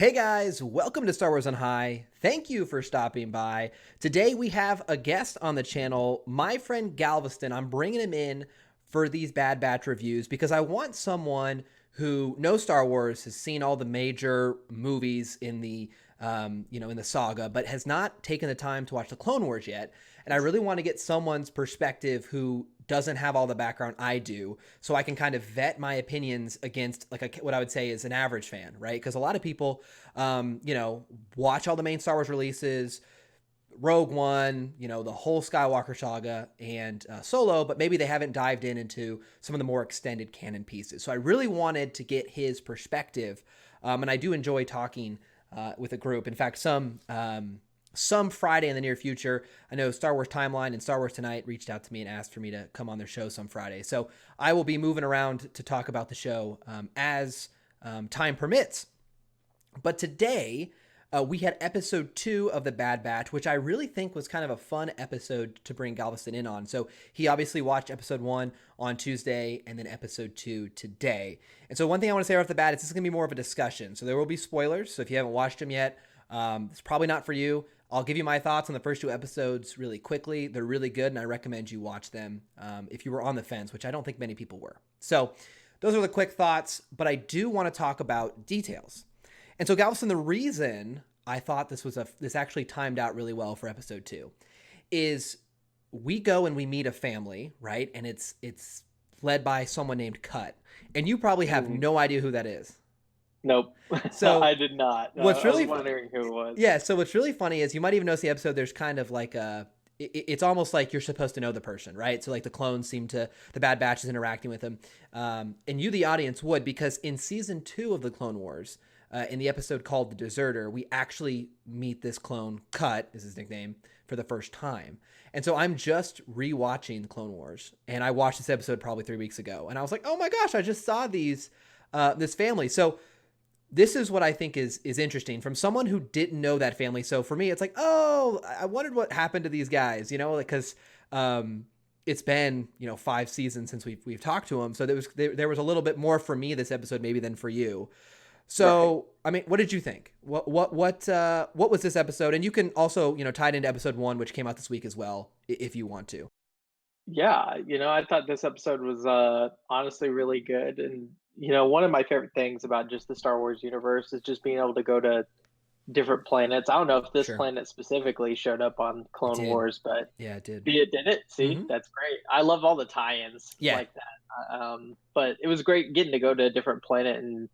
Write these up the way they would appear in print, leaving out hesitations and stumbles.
Hey guys, welcome to Star Wars on High. Thank you for stopping by. Today we have a guest on the channel, my friend Galveston. I'm bringing him in for these Bad Batch reviews because I want someone who knows Star Wars, has seen all the major movies in the saga, but has not taken the time to watch the Clone Wars yet. And I really want to get someone's perspective who doesn't have all the background I do, so I can kind of vet my opinions against what I would say is an average fan, right? Because a lot of people, watch all the main Star Wars releases, Rogue One, the whole Skywalker saga, and Solo, but maybe they haven't dived into some of the more extended canon pieces. So I really wanted to get his perspective, and I do enjoy talking with a group. In fact, some Friday in the near future, I know Star Wars Timeline and Star Wars Tonight reached out to me and asked for me to come on their show some Friday. So I will be moving around to talk about the show as time permits. But today, we had episode 2 of The Bad Batch, which I really think was kind of a fun episode to bring Galveston in on. So he obviously watched episode 1 on Tuesday and then episode 2 today. And so one thing I want to say right off the bat is this is going to be more of a discussion. So there will be spoilers. So if you haven't watched them yet, it's probably not for you. I'll give you my thoughts on the first 2 episodes really quickly. They're really good, and I recommend you watch them if you were on the fence, which I don't think many people were. So those are the quick thoughts, but I do want to talk about details. And so, Galveston, the reason I thought this actually timed out really well for episode 2 is we go and we meet a family, right? And it's led by someone named Cut, and you probably have no idea who that is. Nope. So I did not. No, what's I was really wondering who it was. Yeah, so what's really funny is you might even notice the episode. There's kind of like it's almost like you're supposed to know the person, right? So like the Bad Batch is interacting with them, and you, the audience, would, because in season 2 of the Clone Wars, in the episode called The Deserter, we actually meet this clone, Cut is his nickname, for the first time. And so I'm just rewatching the Clone Wars, and I watched this episode probably 3 weeks ago, and I was like, oh my gosh, I just saw this family. So this is what I think is interesting from someone who didn't know that family. So for me, it's like, oh, I wondered what happened to these guys, because it's been 5 seasons since we've talked to them. So there was a little bit more for me this episode maybe than for you. So right. I mean, what did you think? What was this episode? And you can also tie it into episode 1, which came out this week as well, if you want to. Yeah, I thought this episode was honestly really good. And, one of my favorite things about just the Star Wars universe is just being able to go to different planets. I don't know if this Sure. planet specifically showed up on Clone Wars, but yeah, it did. it did it. See, Mm-hmm. That's great. I love all the tie-ins like that. But it was great getting to go to a different planet and,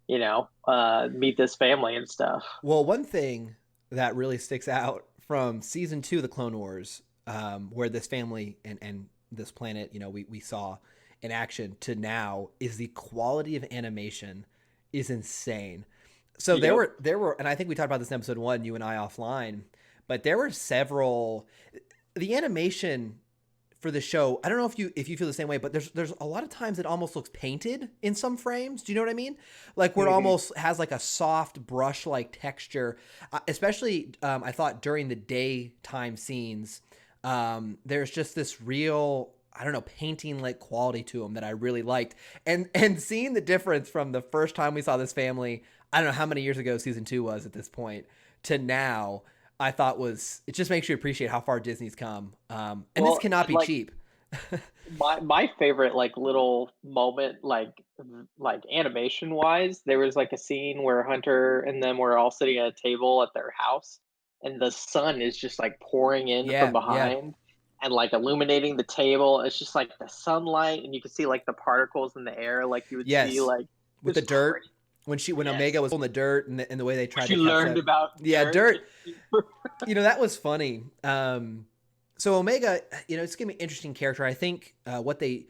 meet this family and stuff. Well, one thing that really sticks out from season 2 of the Clone Wars, where this family and this planet, we saw in action, to now, is the quality of animation is insane. So Yep. there were, and I think we talked about this in episode 1, you and I offline, but there were the animation for the show. I don't know if you feel the same way, but there's a lot of times it almost looks painted in some frames. Do you know what I mean? Like where it almost has like a soft brush like texture, especially I thought during the daytime scenes, there's just this real, I don't know, painting like quality to them that I really liked. And seeing the difference from the first time we saw this family, I don't know how many years ago season 2 was at this point, to now, I thought it just makes you appreciate how far Disney's come. And this cannot be cheap. My favorite little moment animation wise, there was a scene where Hunter and them were all sitting at a table at their house, and the sun is just pouring in from Yeah. behind and illuminating the table. It's just the sunlight, and you can see the particles in the air, you would see Yes. With the dirt. crazy. When Yes. Omega was on the dirt, and the way they tried She to learned about dirt. That was funny. So Omega, it's gonna be an interesting character. I think what they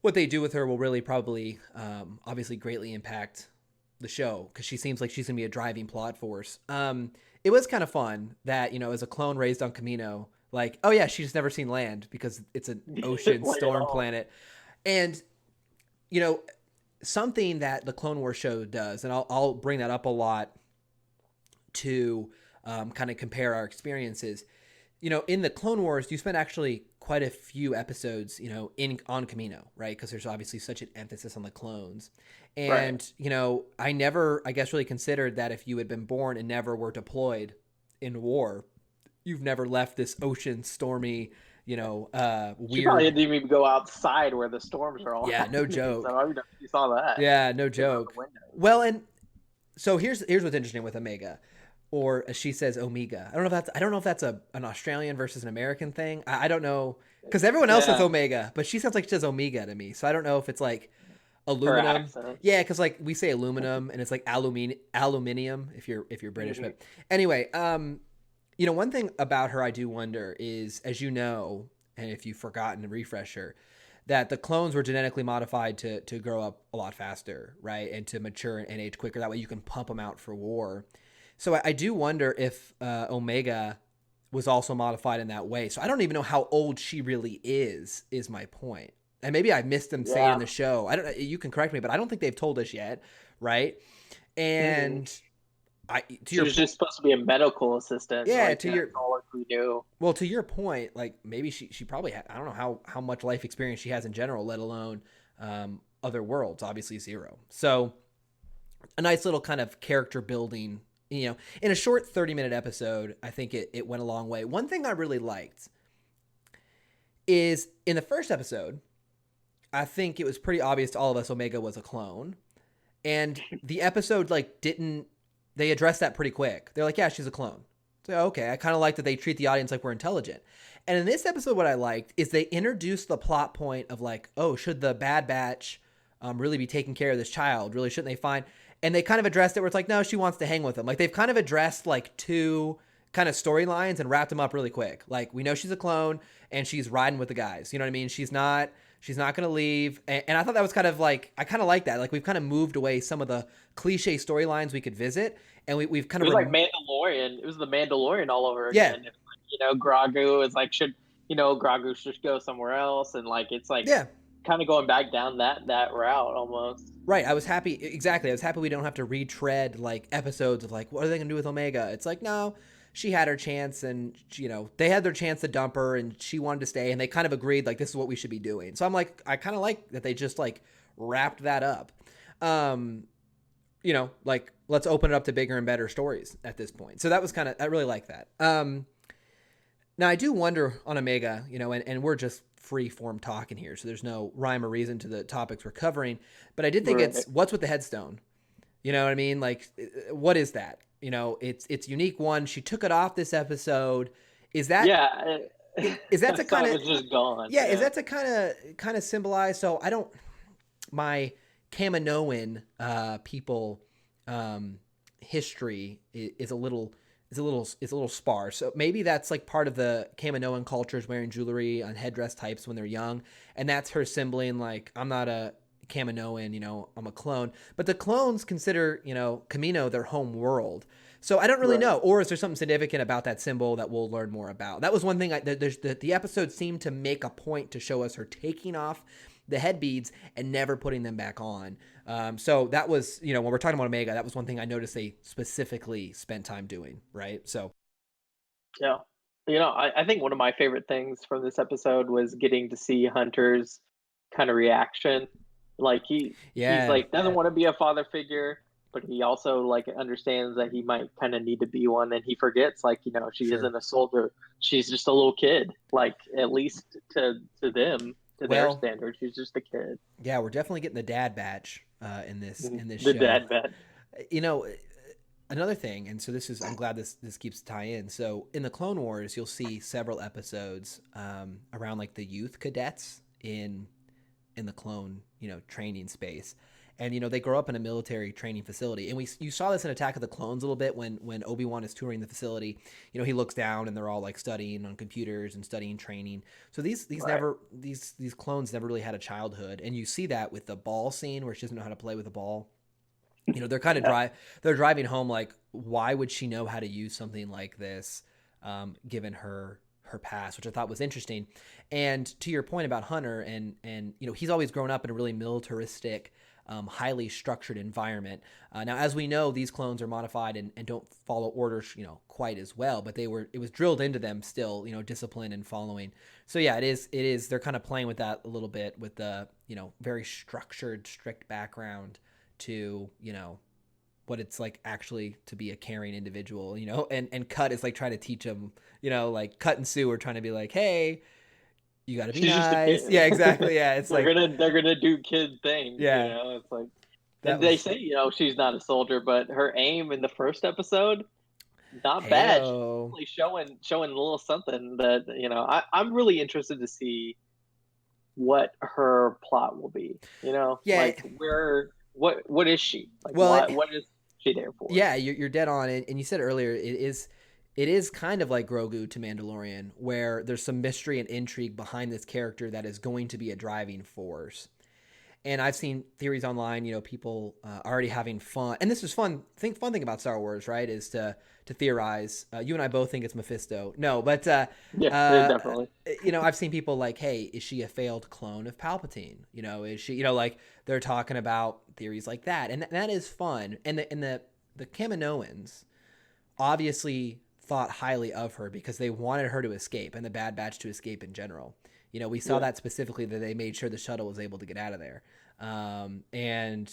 do with her will really probably obviously greatly impact the show, because she seems like she's gonna be a driving plot force. It was kind of fun that as a clone raised on Camino, oh yeah, she's never seen land because it's an ocean storm planet, and something that the Clone Wars show does, and I'll bring that up a lot to kind of compare our experiences. in the Clone Wars, you spent actually quite a few episodes, in on Kamino, right? Because there's obviously such an emphasis on the clones. Right. And, I never, I guess, really considered that if you had been born and never were deployed in war, you've never left this ocean stormy, She probably weird. didn't even go outside where the storms are all Yeah, no happening. So joke. I don't know if you saw that. Yeah, no Came out the joke. window. Well, and so here's what's interesting with Omega, or as she says, Omega. I don't know if that's an Australian versus an American thing. I don't know because everyone else says Yeah, Omega, but she sounds like she says Omega to me. So I don't know if it's like her aluminum. accent. Yeah, because like we say aluminum and it's like aluminium if you're British. Mhm. But anyway, one thing about her I do wonder is, as you know, and if you've forgotten a refresher, that the clones were genetically modified to grow up a lot faster, right, and to mature and age quicker. That way you can pump them out for war. So I do wonder if Omega was also modified in that way. So I don't even know how old she really is. Is my point. And maybe I missed them saying in Yeah. the show. I don't know. You can correct me, but I don't think they've told us yet, right? Mhm. And I to She your was point, just supposed to be a medical assistant. yeah, Like to that's your all we knew. well, to your point, like maybe she probably I don't know how much life experience she has in general, let alone other worlds. Obviously zero. So a nice little kind of character building. In a short 30-minute episode, I think it went a long way. One thing I really liked is in the first episode, I think it was pretty obvious to all of us Omega was a clone. And the episode like didn't they addressed that pretty quick. They're like, yeah, she's a clone. So okay, I kind of like that they treat the audience like we're intelligent. And in this episode, what I liked is they introduced the plot point of like, oh, should the Bad Batch really be taking care of this child? Really, shouldn't they find? And they kind of addressed it where it's like, no, she wants to hang with him. Like they've kind of addressed like two kind of storylines and wrapped them up really quick. Like we know she's a clone and she's riding with the guys. You know what I mean? She's not going to leave. And I thought that was kind of like, I kind of like that. Like we've kind of moved away some of the cliche storylines we could visit. And we've kind It of, was like Mandalorian. It was the Mandalorian all over yeah, again. It was like, Grogu is like, should Grogu should go somewhere else, and like it's like yeah, kind of going back down that route almost. right. I was happy. Exactly. I was happy we don't have to retread like episodes of like, what are they going to do with Omega? It's like, no, she had her chance and, they had their chance to dump her and she wanted to stay and they kind of agreed like, this is what we should be doing. So I'm like, I kind of like that they just like wrapped that up. Um, like let's open it up to bigger and better stories at this point. So that was I really like that. Now I do wonder on Omega, and we're just free form talking here, so there's no rhyme or reason to the topics we're covering. But I did think Right. it's what's with the headstone. You know what I mean? Like, what is that? It's unique. One, she took it off this episode. Is that Yeah. is that I to thought kind it of was just gone. yeah? Is Yeah. that to kind of symbolize? So I don't my Kaminoan people history is a little sparse. So maybe that's like part of the Kaminoan cultures wearing jewelry on headdress types when they're young, and that's her symboling like I'm not a Kaminoan, I'm a clone. But the clones consider Kamino their home world. So I don't really Right. know, or is there something significant about that symbol that we'll learn more about? That was one thing. The episode seemed to make a point to show us her taking off the head beads and never putting them back on. So that was, when we're talking about Omega, that was one thing I noticed they specifically spent time doing, right? So Yeah. I think one of my favorite things from this episode was getting to see Hunter's kind of reaction. Like he's yeah, like doesn't want to be a father figure, but he also like understands that he might kind of need to be one, and he forgets like she sure. isn't a soldier. She's just a little kid. Like at least to them, to their Well, standards, she's just a kid. yeah, we're definitely getting the dad batch in this The show. dad bet. You know, another thing, and so I'm glad this keeps tie in. So in the Clone Wars, you'll see several episodes around like the youth cadets in the clone training space, and they grow up in a military training facility. And you saw this in Attack of the Clones a little bit when Obi-Wan is touring the facility. He looks down and they're all like studying on computers and studying training. So Right. these clones never really had a childhood, and you see that with the ball scene where she doesn't know how to play with a ball. They're kind of Yeah. they're driving home like, why would she know how to use something like this, given her past, which I thought was interesting. And to your point about Hunter, and he's always grown up in a really militaristic highly structured environment. Now, as we know, these clones are modified and don't follow orders, quite as well, but it was drilled into them still, discipline and following. So yeah, it is, they're kind of playing with that a little bit with the, very structured, strict background to, what it's like actually to be a caring individual, and Cut is like trying to teach them, like Cut and Sue are trying to be like, hey, you got to be She's just a nice. kid. Yeah, exactly. Yeah, it's like, They're gonna do kid things, yeah, It's like, that and they was say she's not a soldier, but her aim in the first episode, not bad. She's heyo. definitely showing a little something that I'm really interested to see what her plot will be. Yeah. Like what is she like? Well, What is she there for? yeah, you're dead on it. And you said earlier, it is kind of like Grogu to Mandalorian, where there's some mystery and intrigue behind this character that is going to be a driving force. And I've seen theories online, people already having fun. And this is fun. Fun thing about Star Wars, right, is to theorize. You and I both think it's Mephisto. No, but Yeah, definitely. I've seen people like, hey, is she a failed clone of Palpatine? Is she, like they're talking about theories like that, and that is fun. And the Kaminoans obviously thought highly of her because they wanted her to escape and the Bad Batch to escape in general. We saw Yeah. that specifically, that they made sure the shuttle was able to get out of there. And,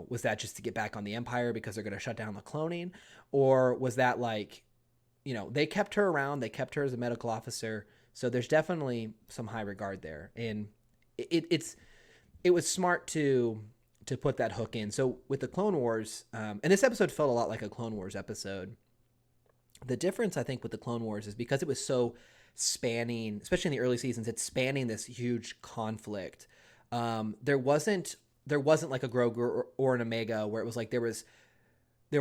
was that just to get back on the Empire because they're going to shut down the cloning? Or was that like, they kept her around, they kept her as a medical officer. So there's definitely some high regard there. And it was smart to put that hook in. So with the Clone Wars, and this episode felt a lot like a Clone Wars episode. The difference, I think, with the Clone Wars is because it was so spanning, especially in the early seasons, it's spanning this huge conflict. There wasn't like a Grogu or an Omega where it was like there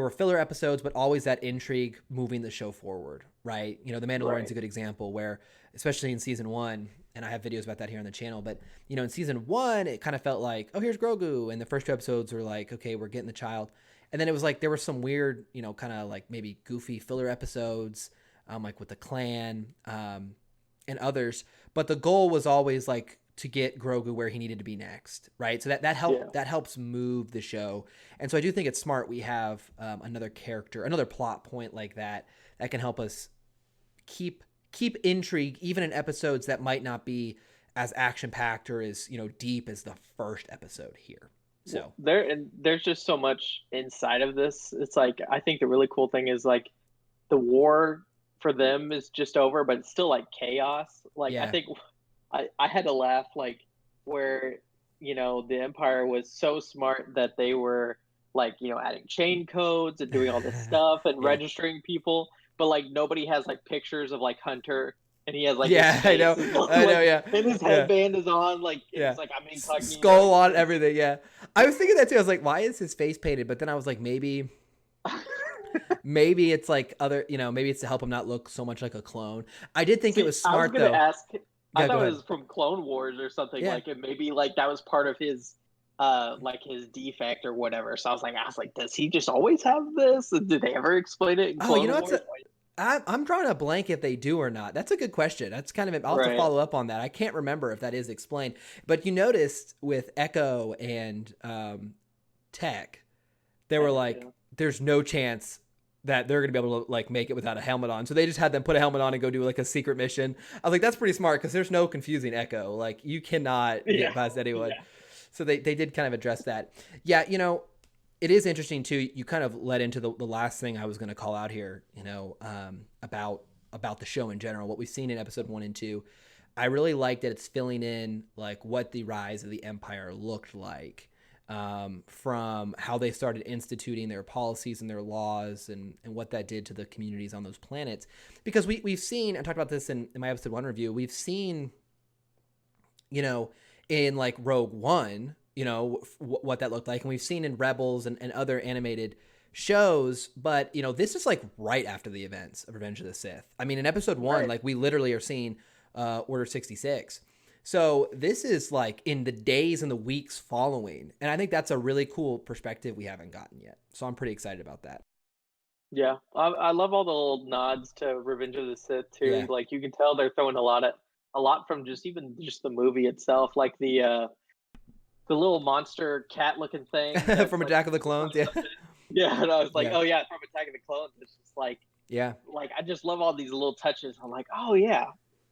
were filler episodes, but always that intrigue moving the show forward, right? The Mandalorian's Right. a good example where, especially in season one, and I have videos about that here on the channel, but in season one, it kind of felt like, oh, here's Grogu, and the first two episodes were like, okay, we're getting the child, and then it was like there were some weird, kind of like maybe goofy filler episodes, like with the clan, and others, but the goal was always like to get Grogu where he needed to be next, right? So Yeah. that helps move the show, and so I do think it's smart we have another character, another plot point like that can help us keep intrigue even in episodes that might not be as action packed or as deep as the first episode here. Well, So there's just so much inside of this. It's like I think the really cool thing is like the war for them is just over, but it's still like chaos. Like I yeah, think I had to laugh like where the Empire was so smart that they were like adding chain codes and doing all this stuff and yeah, registering people, but like nobody has like pictures of like Hunter and he has like his yeah. face is I know, like yeah, and his yeah. headband is on like and Yeah. he's like I'm incognito. Skull on everything. Yeah. I was thinking that too. I was like, why is his face painted? But then I was like, maybe it's like other, maybe it's to help him not look so much like a clone. I did think it See, was I was smart gonna though. ask. I Yeah, go thought it ahead. was from Clone Wars or something Yeah. like it. Maybe like that was part of his, like his defect or whatever. So I was like, does he just always have this? Did they ever explain it in Oh, Clone it's Wars? I'm drawing a blank if they do or not. That's a good question. That's kind of, I'll have to Right. follow up on that. I can't remember if that is explained. But you noticed with Echo and Tech, they were like, Yeah. there's no chance that they're gonna be able to like make it without a helmet on. So they just had them put a helmet on and go do like a secret mission. I was like, that's pretty smart because there's no confusing Echo. Like you cannot get Yeah. past anyone. Yeah. So they did kind of address that. Yeah, it is interesting too. You kind of led into the last thing I was going to call out here. About the show in general, what we've seen in episode 1 and 2. I really like that it's filling in like what the rise of the Empire looked like, from how they started instituting their policies and their laws, and what that did to the communities on those planets. Because we've seen, I talked about this in my episode 1 review. We've seen, in like Rogue One, what that looked like, and we've seen in Rebels and other animated shows. But this is like right after the events of Revenge of the Sith. I mean, in episode 1, Right. like we literally are seeing Order 66. So this is like in the days and the weeks following, and I think that's a really cool perspective we haven't gotten yet. So I'm pretty excited about that. Yeah. I love all the little nods to Revenge of the Sith too. Yeah, Like you can tell they're throwing a lot from just even just the movie itself, like the the little monster cat looking thing that's From like Attack of the Clones. Yeah, punched up in. Yeah, and I was like, yeah, oh yeah, from Attack of the Clones. It's just yeah, like I just love all these little touches. I'm like, oh yeah,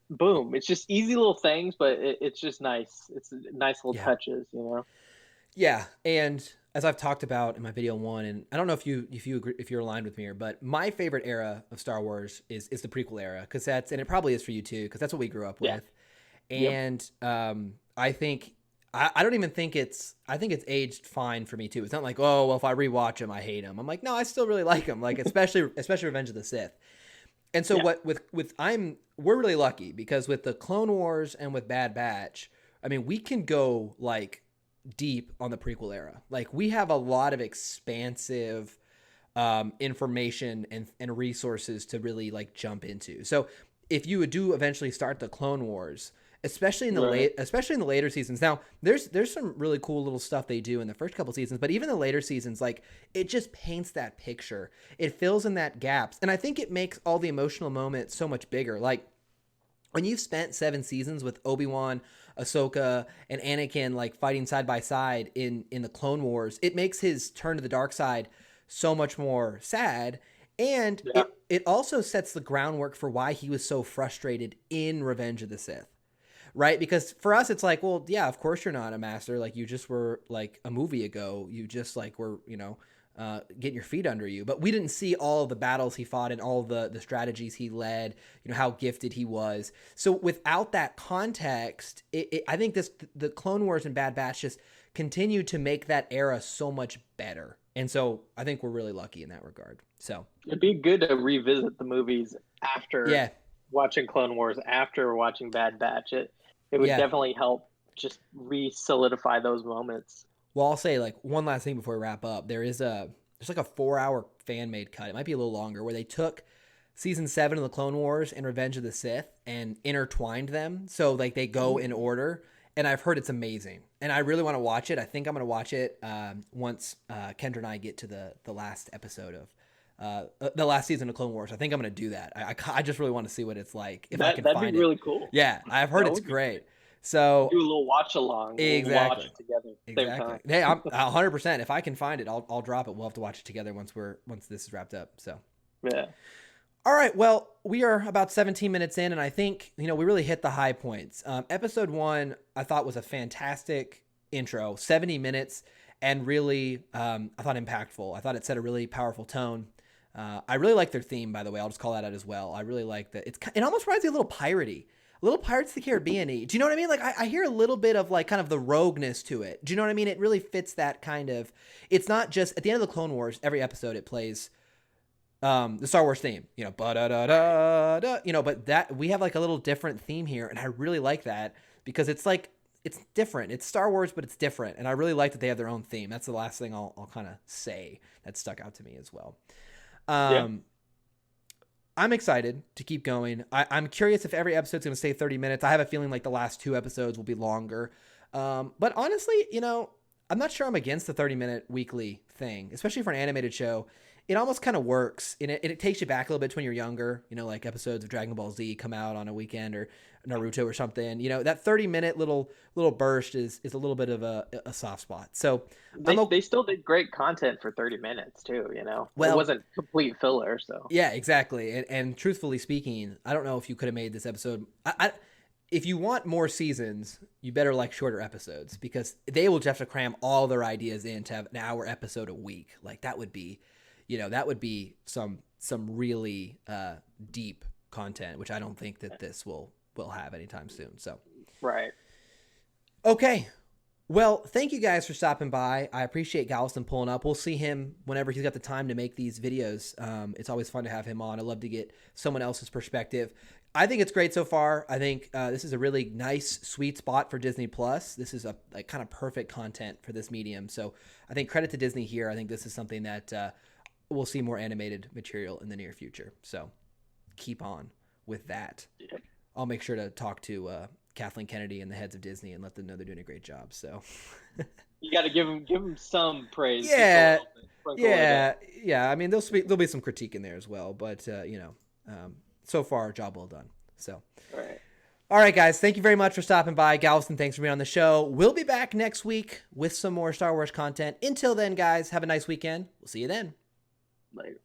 boom. It's just easy little things, but it's just nice. It's nice little yeah. touches, you know. Yeah, and as I've talked about in my video one, and I don't know if you agree, if you're aligned with me here, but my favorite era of Star Wars is the prequel era because that's, and it probably is for you too because that's what we grew up Yeah. with. Yep. And I think I don't even think I think it's aged fine for me too. It's not like, oh well, if I rewatch them I hate them. I'm like, no, I still really like them, like especially Revenge of the Sith. And so Yeah. what with we're really lucky because with the Clone Wars and with Bad Batch, I mean, we can go like deep on the prequel era. Like we have a lot of expansive information and resources to really like jump into. So if you would do eventually start the Clone Wars, Right. especially in the later seasons. Now there's some really cool little stuff they do in the first couple seasons, but even the later seasons, like it just paints that picture. It fills in that gaps, and I think it makes all the emotional moments so much bigger. Like when you've spent 7 seasons with Obi-Wan, Ahsoka, and Anakin like fighting side by side in the Clone Wars, it makes his turn to the dark side so much more sad. And Yeah. it also sets the groundwork for why he was so frustrated in Revenge of the Sith. Right? Because for us it's like, well, yeah, of course you're not a master. Like you just were like a movie ago. You just like were, getting your feet under you. But we didn't see all of the battles he fought and all the strategies he led, how gifted he was. So without that context, I think the Clone Wars and Bad Batch just continue to make that era so much better. And so I think we're really lucky in that regard. So It'd be good to revisit the movies after yeah, watching Clone Wars, after watching Bad Batch. It would yeah. definitely help just re-solidify those moments. Well, I'll say like one last thing before we wrap up. There's like a 4 hour fan made cut. It might be a little longer where they took season 7 of the Clone Wars and Revenge of the Sith and intertwined them. So like they go in order. And I've heard it's amazing. And I really want to watch it. I think I'm going to watch it once Kendra and I get to the last episode of the last season of Clone Wars. I think I'm going to do that. I just really want to see what it's like if I can That'd be find it. really cool. Yeah, I've heard That it's would be great. great. So Do a little watch along. We'll watch exactly. it together at the same Exactly. time. Hey, I'm 100%. If I can find it, I'll drop it. We'll have to watch it together once this is wrapped up. So, Yeah. all right. Well, we are about 17 minutes in, and I think we really hit the high points. Episode 1, I thought was a fantastic intro, 70 minutes, and really, I thought impactful. I thought it set a really powerful tone. I really like their theme, by the way. I'll just call that out as well. I really like that. It almost reminds me a little piratey. A little Pirates of the Caribbean-y. Do you know what I mean? Like, I hear a little bit of, like, kind of the rogueness to it. Do you know what I mean? It really fits that kind of... It's not just... At the end of the Clone Wars, every episode, it plays the Star Wars theme. Ba-da-da-da-da. But that... We have, like, a little different theme here, and I really like that because it's, like... It's different. It's Star Wars, but it's different. And I really like that they have their own theme. That's the last thing I'll kind of say that stuck out to me as well. Yeah. I'm excited to keep going. I'm curious if every episode's going to stay 30 minutes. I have a feeling like the last 2 episodes will be longer. But honestly, I'm not sure I'm against the 30-minute weekly thing, especially for an animated show. It almost kind of works, and it takes you back a little bit to when you're younger. Like episodes of Dragon Ball Z come out on a weekend or Naruto or something. That 30-minute little burst is a little bit of a soft spot. So They still did great content for 30 minutes too, Well, it wasn't complete filler. So yeah, exactly. And truthfully speaking, I don't know if you could have made this episode. If you want more seasons, you better like shorter episodes because they will just have to cram all their ideas in to have an hour episode a week. Like that would be, some really deep content, which I don't think that this will have anytime soon. So, right. okay. Well, thank you guys for stopping by. I appreciate Galveston pulling up. We'll see him whenever he's got the time to make these videos. It's always fun to have him on. I love to get someone else's perspective. I think it's great so far. I think this is a really nice, sweet spot for Disney Plus. This is a kind of perfect content for this medium. So I think credit to Disney here. I think this is something that we'll see more animated material in the near future. So keep on with that. Yep. I'll make sure to talk to Kathleen Kennedy and the heads of Disney and let them know they're doing a great job. So You got to give them some praise. yeah, Sprinkle it in. yeah. I mean, there'll be some critique in there as well, but so far, job well done. So, Right. All right, guys. Thank you very much for stopping by. Galveston, thanks for being on the show. We'll be back next week with some more Star Wars content. Until then, guys, have a nice weekend. We'll see you then. Later.